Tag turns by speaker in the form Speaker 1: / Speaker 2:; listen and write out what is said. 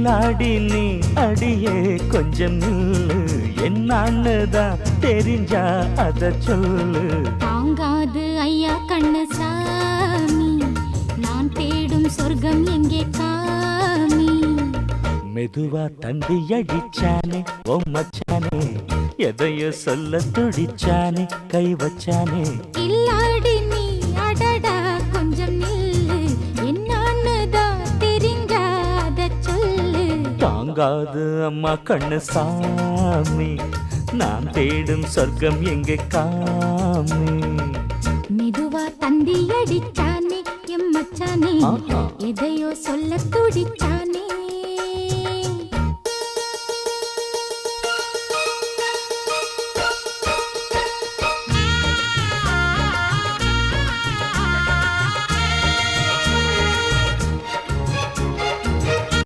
Speaker 1: கில்லாடி நீ அடியே கொஞ்சம் நில்லு என்னான்னுதான் தெரிஞ்சா அத சொல்லு.
Speaker 2: தாங்காது ஐயா கண்ணு சாமி, நான் தேடும் சொர்க்கம் எங்கே காமி.
Speaker 1: மெதுவா தந்தி அடிச்சானே ஓ மச்சானே, எதையோ சொல்ல துடிச்சானே கை வச்சானே.
Speaker 2: கில்லாடி நீ அடடா கொஞ்சம் நில்லு என்னான்னுதான் தெரிஞ்சா அத சொல்லு.
Speaker 1: தாங்காது அம்மா கண்ணு சாமி, நான் தேடும் சொர்க்கம் எங்கே காமி.
Speaker 2: மெதுவா தந்தி அடிச்சானே எம் மச்சானே, எதையோ சொல்ல துடிச்சானே